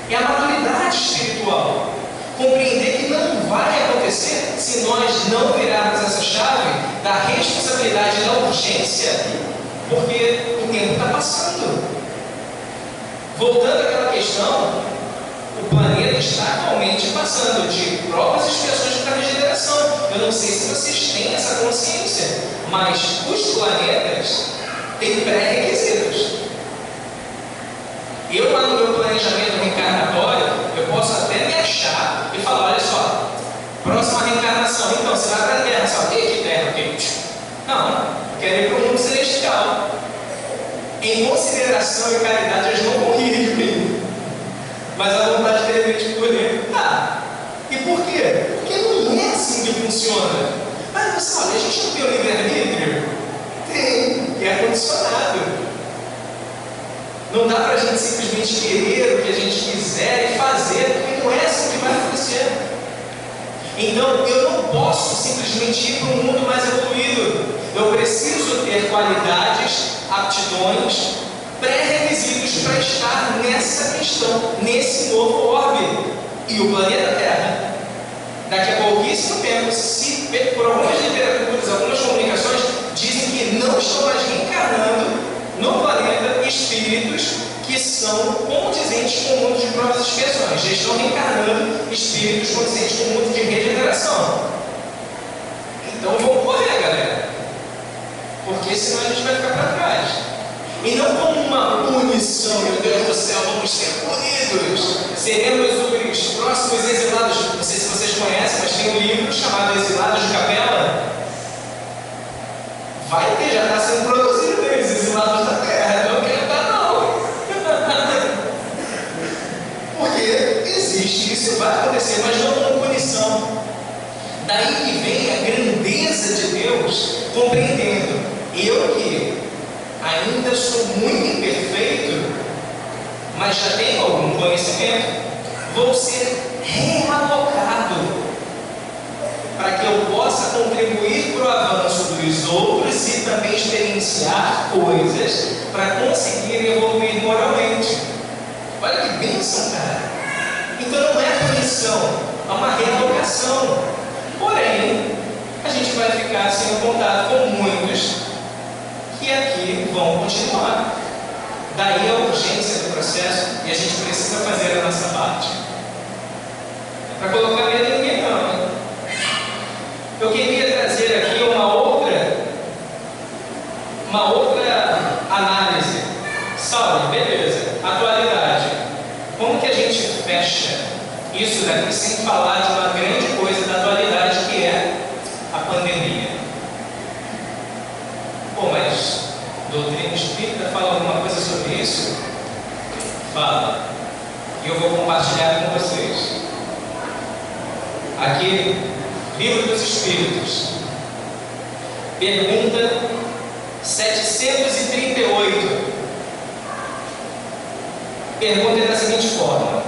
É a maturidade espiritual. Compreender que não vai acontecer se nós não virarmos essa chave da responsabilidade e da urgência, porque o tempo está passando. Voltando àquela questão, o planeta está atualmente passando de provas e expiações para a regeneração. Eu não sei se vocês têm essa consciência, mas os planetas têm pré-requisitos. Eu, lá no meu planejamento reencarnatório, eu posso até me achar e falar, olha só, próxima reencarnação, então, você vai para a Terra, sabe o que é Terra? Não, eu quero ir para o mundo celestial. Em consideração e caridade, eles não vão rir de mim. Mas a vontade de repente por ele, E por quê? Porque não é assim que funciona. Mas você olha, a gente não tem o livre-arbítrio? Tem, que é condicionado. Não dá para a gente simplesmente querer o que a gente quiser e fazer, porque não é assim que vai acontecer. Então, eu não posso simplesmente ir para um mundo mais evoluído. Eu preciso ter qualidades, aptidões, pré-requisitos para estar nessa questão, nesse novo orbe. E o planeta Terra, daqui a pouquíssimo tempo, se por algumas literaturas, algumas comunicações, dizem que não estão mais reencarnando no planeta espíritos que são condizentes com o mundo de provas e expiações. Já estão reencarnando espíritos condizentes com o mundo de regeneração. Então vamos correr, galera, porque senão a gente vai ficar para trás. E não como uma punição, meu Deus do céu, vamos ser punidos, seremos os próximos exilados. Não sei se vocês conhecem, mas tem um livro chamado Exilados de Capela. Vai ter, já está sendo produzido deles, exilados da Terra. Não quero estar, não. Porque existe, isso vai acontecer, mas não como punição. Daí que vem a grandeza de Deus, compreendendo, eu que ainda sou muito imperfeito, mas já tenho algum conhecimento, vou ser realocado para que eu possa contribuir para o avanço dos outros e também experienciar coisas para conseguir evoluir moralmente. Olha que bênção, cara! Então não é punição, é uma realocação. Porém, a gente vai ficar sem contato com muitos que aqui vão continuar. Daí a urgência do processo, e a gente precisa fazer a nossa parte. É para colocar medo em ninguém, não, hein? Eu queria trazer aqui uma outra análise. Saulo, beleza, atualidade. Como que a gente fecha isso daqui sem falar de uma grande coisa da atualidade, que é a pandemia? Pô, mas doutrina espírita fala alguma coisa sobre isso? Fala. E eu vou compartilhar com vocês. Aqui, Livro dos Espíritos, pergunta 738. Pergunta da seguinte forma: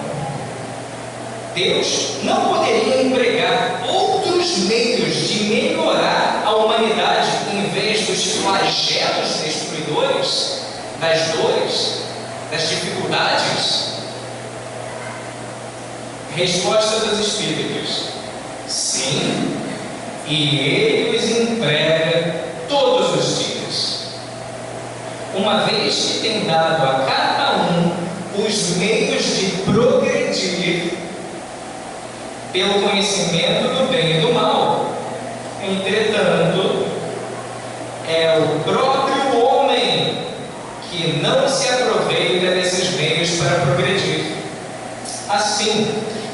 Deus não poderia empregar outros meios de melhorar a humanidade em vez dos flagelos destruidores, das dores, das dificuldades? Resposta dos Espíritos: sim, e Ele os emprega todos os dias, uma vez que tem dado a cada um os meios de progredir pelo conhecimento do bem e do mal. Entretanto,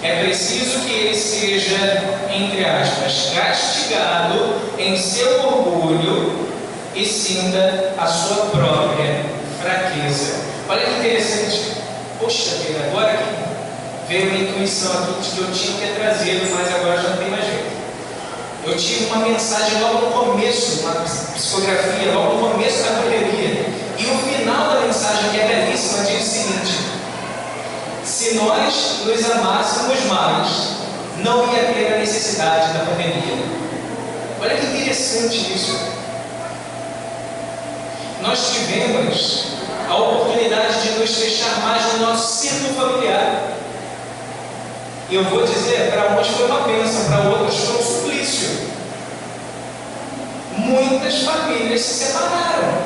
É preciso que ele seja, entre aspas, castigado em seu orgulho e sinta a sua própria fraqueza. Olha que interessante. Poxa vida, agora que veio a intuição aqui de que eu tinha que ter trazido, mas agora já não tem mais jeito. Eu tive uma mensagem logo no começo, uma psicografia, logo no começo da correria. E o final da mensagem, que é belíssima, diz o seguinte: se nós nos amássemos mais, não ia ter a necessidade da pandemia. Olha que interessante isso. Nós tivemos a oportunidade de nos fechar mais no nosso círculo familiar. E eu vou dizer, para uns foi uma bênção, para outros foi um suplício. Muitas famílias se separaram.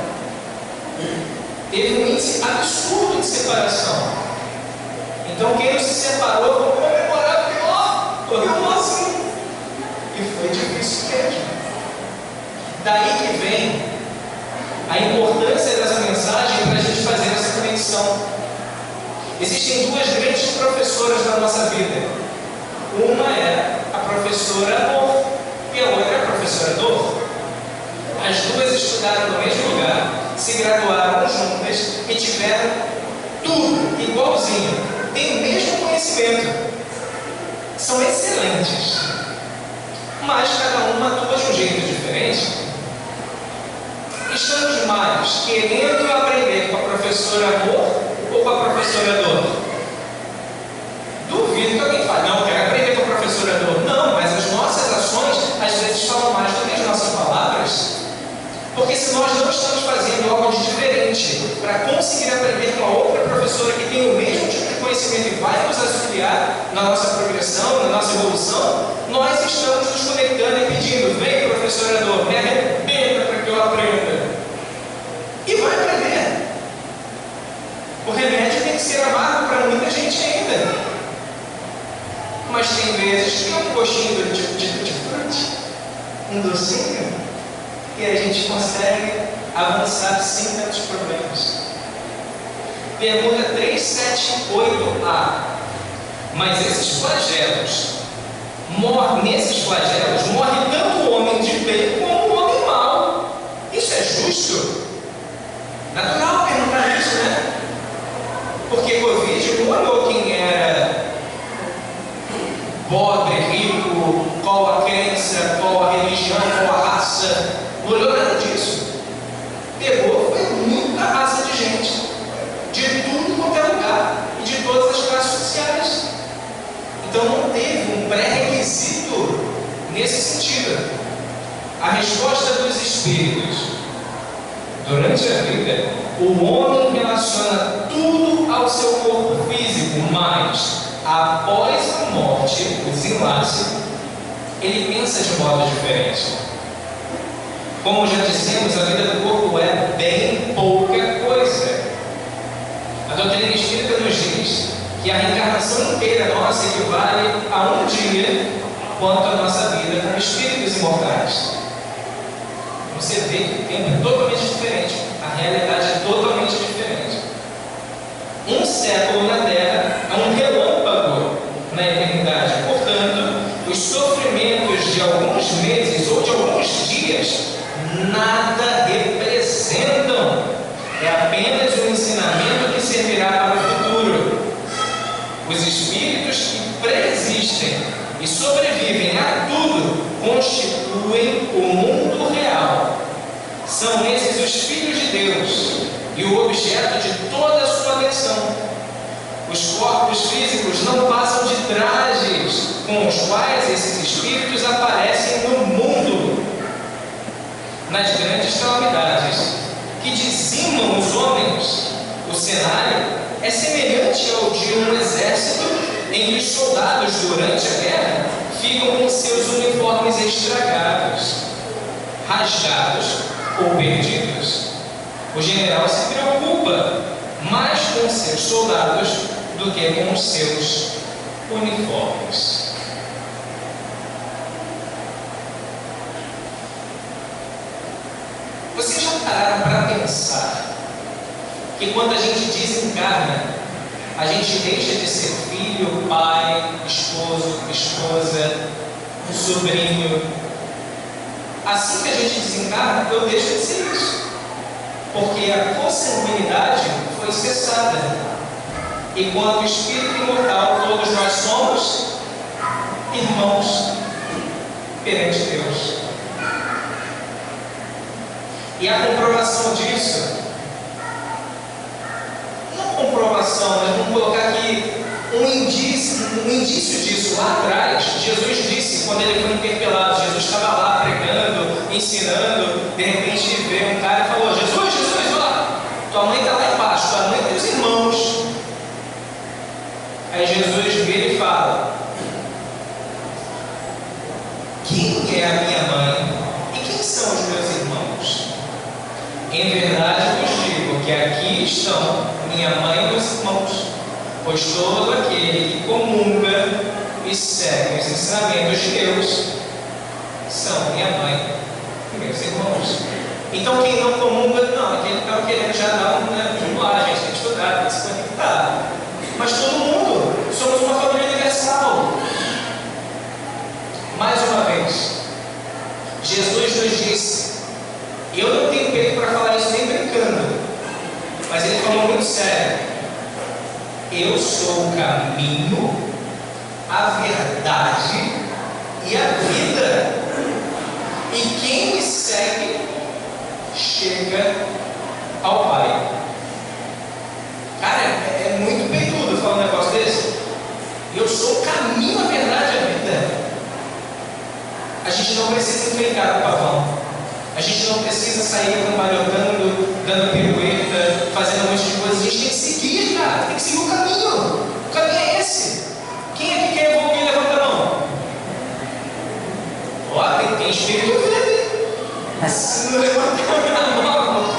Teve um índice absurdo de separação. Então quem não se separou, vão comemorar, porque ó, estou irmãozinho. E foi difícil mesmo. Daí que vem a importância dessa mensagem para a gente fazer essa conexão. Existem duas grandes professoras na nossa vida. Uma é a professora Amor e a outra é a professora Dor. As duas estudaram no mesmo lugar, se graduaram juntas e tiveram tudo igualzinho. Têm o mesmo conhecimento. São excelentes. Mas cada uma atua de um jeito diferente. Estamos mais querendo aprender com a professora Amor ou com a professora Dor? Duvido que alguém fale, não, eu quero aprender com a professora Dor. Não, mas as nossas ações às vezes falam mais do que as nossas palavras. Porque se nós não estamos fazendo algo de diferente para conseguir aprender com a outra professora que tem o mesmo tipo de conhecimento e vai nos auxiliar na nossa progressão, na nossa evolução, nós estamos nos conectando e pedindo: vem, professora Dor, me arrebenta para que eu aprenda. E vai aprender. O remédio tem que ser amargo para muita gente ainda. Mas tem vezes que é um gostinho de frutti, um docinho, e a gente consegue avançar sem tantos problemas. Pergunta 378a. Mas esses flagelos, nesses flagelos morre tanto o homem de bem como o homem mau. Isso é justo? Natural perguntar isso, né? Porque Covid não olhou quem era pobre, rico, qual a crença, qual a religião, qual a raça. Não olhou nada disso. Pegou, foi muita raça de gente, de tudo quanto é lugar e de todas as classes sociais. Então não teve um pré-requisito nesse sentido. A resposta dos espíritos: durante a vida, o homem relaciona tudo ao seu corpo físico, mas após a morte, o desenlace, ele pensa de modo diferente. Como já dissemos, a vida do corpo é bem pouca coisa. A doutrina espírita nos diz que a reencarnação inteira nossa equivale a um dia quanto à nossa vida como espíritos imortais. Você vê que o tempo é totalmente diferente, a realidade é totalmente diferente. Um século na Terra é um relâmpago na eternidade. Portanto, os sofrimentos de alguns meses ou de alguns dias nada representam. É apenas um ensinamento que servirá para o futuro. Os espíritos que preexistem e sobrevivem a tudo constituem o mundo real. São esses os filhos de Deus e o objeto de toda a sua atenção. Os corpos físicos não passam de trajes com os quais esses espíritos aparecem no mundo. Nas grandes calamidades que dizimam os homens, o cenário é semelhante ao de um exército em que os soldados, durante a guerra, ficam com seus uniformes estragados, rasgados ou perdidos. O general se preocupa mais com seus soldados do que com os seus uniformes. Vocês já pararam para pensar que quando a gente desencarna, a gente deixa de ser filho, pai, esposo, esposa, sobrinho. Assim que a gente desencarna, eu deixo de ser isso. Porque a consanguinidade foi cessada. E quando o espírito imortal, todos nós somos irmãos perante Deus. E a comprovação disso, não comprovação, mas vamos colocar aqui um indício disso lá atrás. Jesus disse, quando ele foi interpelado, Jesus estava lá pregando, ensinando, de repente veio um cara e falou: Jesus, ó, tua mãe está lá embaixo, tua mãe tem os irmãos. Aí Jesus vira e fala: quem é a minha mãe e quem são os meus irmãos? Em verdade vos digo que aqui estão minha mãe e meus irmãos, pois todo aquele que comunga e segue os ensinamentos de Deus são minha mãe e meus irmãos. Então quem não comunga, não, aquele que estava querendo já dar vamos lá, a gente tem que estudar, tem que se conectar. Mas todo mundo, somos uma família universal. Mais uma vez, Jesus nos disse, eu não tenho peito para falar isso nem brincando, mas ele falou muito sério: eu sou o caminho, a verdade e a vida, e quem me segue chega ao Pai. Cara, é muito peitudo falar um negócio desse. Eu sou o caminho, a verdade e a vida. A gente não precisa enfrentar o pavão. A gente não precisa sair cambalhotando, dando pirueta, fazendo um monte de coisas. A gente tem que seguir, cara. Tem que seguir o caminho. O caminho é esse. Quem é que quer evoluir? Levanta a mão. Ó, tem espírito verde. Se não levantar a mão.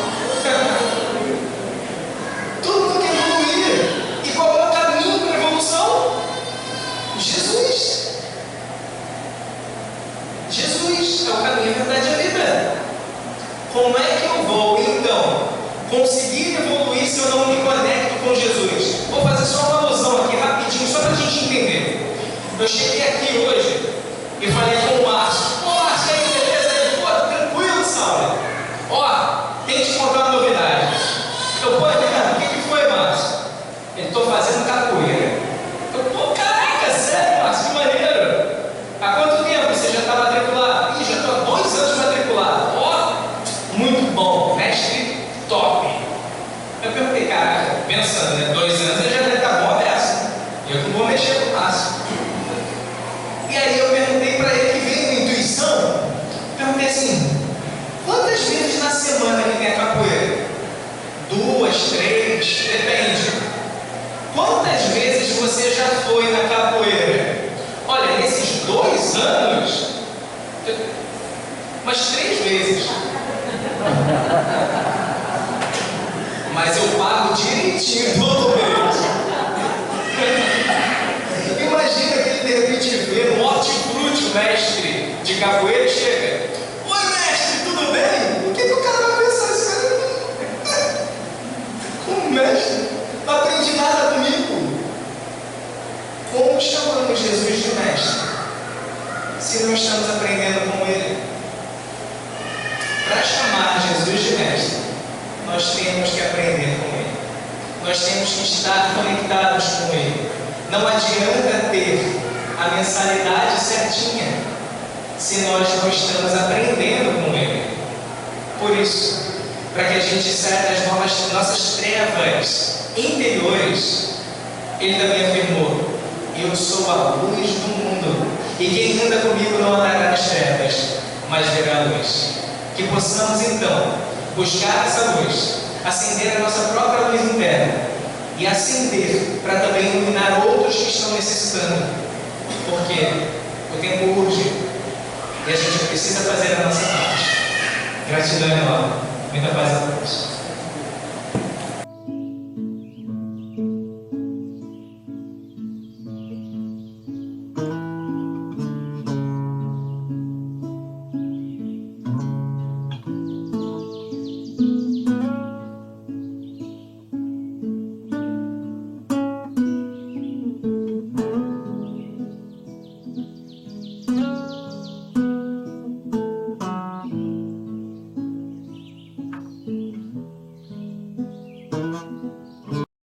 Todo mundo quer evoluir. E qual é o caminho para a evolução? Jesus. Jesus é o caminho, a verdade e a vida. Como é que eu vou, então, conseguir evoluir se eu não me conecto com Jesus? Vou fazer só uma alusão aqui, rapidinho, só para a gente entender. Eu cheguei aqui hoje e falei com o Márcio. Ô Márcio, aí, beleza? Aí, pô, tranquilo, Saulo? Ó, tem que te contar uma novidade. Eu, pô, o que foi, Márcio? Ele, tô fazendo capoeira. Eu, pô, caraca, sério, Márcio, que maneiro. Há quanto tempo você já está matriculado? Ih, já estou há 2 anos matriculado. Ó, muito bom, mestre top. Eu perguntei, caraca, pensando, né? 2 anos ele já deve estar bom dessa. Eu que vou mexer com o Márcio. E aí eu perguntei para ele, que veio a intuição. Perguntei assim: quantas vezes na semana que tem a capoeira? 2, 3, depende. Quantas vezes você já foi na capoeira? Olha, nesses 2 anos, umas 3 vezes. Mas eu pago direitinho todo mês. Imagina que ele de repente vê um hortifruti, o mestre de capoeira, e chega: oi mestre, tudo bem? O que o cara vai pensar? Esse cara como mestre, não aprendi nada comigo. Como chamamos Jesus de mestre se não estamos aprendendo com ele? Para chamar Jesus de mestre, nós temos que aprender com ele. Nós temos que estar conectados com ele. Não adianta ter a mensalidade certinha se nós não estamos aprendendo com ele. Por isso, para que a gente saia das nossas trevas interiores, ele também afirmou: eu sou a luz do mundo, e quem anda comigo não andará nas trevas, mas verá a luz. Que possamos então buscar essa luz, acender a nossa própria luz interna e acender para também iluminar outros que estão necessitando, porque o tempo urge e a gente precisa fazer a nossa parte. Gratidão enorme. Muita paz a todos.